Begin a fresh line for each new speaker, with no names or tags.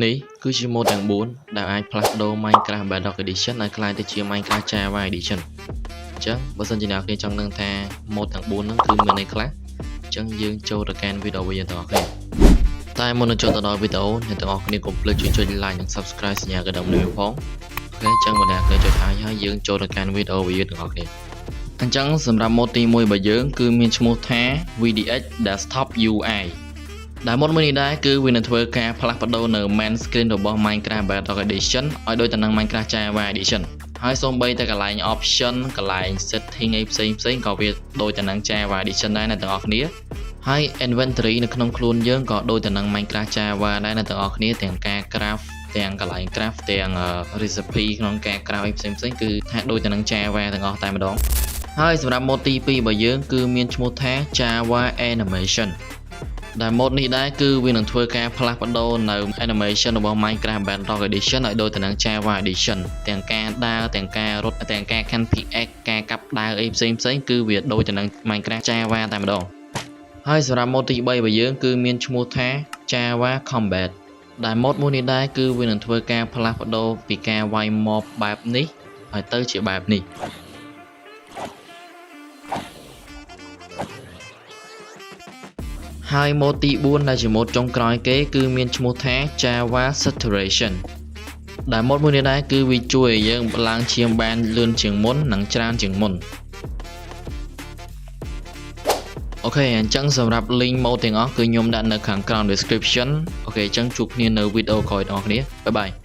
នេះគឺជាម៉ូដទាំង4ដែលអាចផ្លាស់ប្ដូរ Minecraft Bedrock Edition ឲ្យក្លាយទៅជា Minecraft Java Edition អញ្ចឹងបើសិនជាអ្នកនរគ្នាចង់ដឹងថាម៉ូដទាំង4ហ្នឹងគឺមានន័យខ្លះអញ្ចឹងយើងចូលទៅកាន់វីដេអូវិញទាំងអស់គ្នាតែមុននឹងចូលទៅដល់វីដេអូអ្នកទាំងអស់គ្នាកុំភ្លេចជួយចុច like និង subscribe សញ្ញាកណ្ដឹងនេះផងអូខេអញ្ចឹងបើអ្នកគ្នាចុចហើយយើងចូលទៅកាន់វីដេអូវិញទាំងអស់គ្នាអញ្ចឹងសម្រាប់ម៉ូដទី1របស់យើងគឺមានឈ្មោះថា VDX Desktop UI ដែលម៉ូដមួយនេះដែរគឺវានឹងធ្វើការផ្លាស់ប្ដូរនៅ main screen របស់ Minecraft Bedrock Edition ឲ្យដូចទៅនឹង Minecraft Java Edition ហើយសូម្បីតែកន្លែង option កន្លែង setting អីផ្សេងក៏វាដូចទៅនឹង Java Edition ដែរអ្នកទាំងអស់គ្នាហើយ inventory នៅក្នុងខ្លួនយើងក៏ដូចទៅនឹង Minecraft Java ដែរអ្នកទាំងអស់គ្នាទាំងការ craft ទាំងកន្លែង craft ទាំង recipe ក្នុងការ craft អីផ្សេងគឺថាដូចទៅនឹង Java ទាំងអស់តែម្ដងហើយសម្រាប់ម៉ូដទី2របស់យើងគឺមានឈ្មោះថា Java Animation ដែលម៉ូដនេះដែរគឺវានឹងធ្វើការផ្លាស់ប្ដូរនៅ animation របស់ Minecraft Bedrock Edition ឲ្យដូចទៅនឹង Java Edition ទាំងការដើរទាំងការរត់ទាំងការកាន់ pickaxe ការកាប់ដាវអីផ្សេងគឺវាដូចទៅនឹង Minecraft Java តែម្ដងហើយសម្រាប់ម៉ូដទី3របស់យើងគឺមានឈ្មោះថា Java Combat ដែលម៉ូដមួយនេះដែរគឺវានឹងធ្វើការផ្លាស់ប្ដូរពីការវាយ mob បែបនេះឲ្យទៅជាបែបនេះហើយម៉ូដទី4ដែលជាម៉ូដចុងក្រោយគេគឺមានឈ្មោះថា Java Saturation ដែលម៉ូដមួយនេះដែរគឺវាជួយឲ្យយើងឡើងឈាមបានលឿនជាងមុននិងច្រើនជាងមុនអូខេអញ្ចឹងសម្រាប់ link ម៉ូដទាំងអស់គឺខ្ញុំដាក់នៅខាងក្រោម description អូខេអញ្ចឹងជួបគ្នានៅវីដេអូក្រោយបងប្អូនបាយបាយ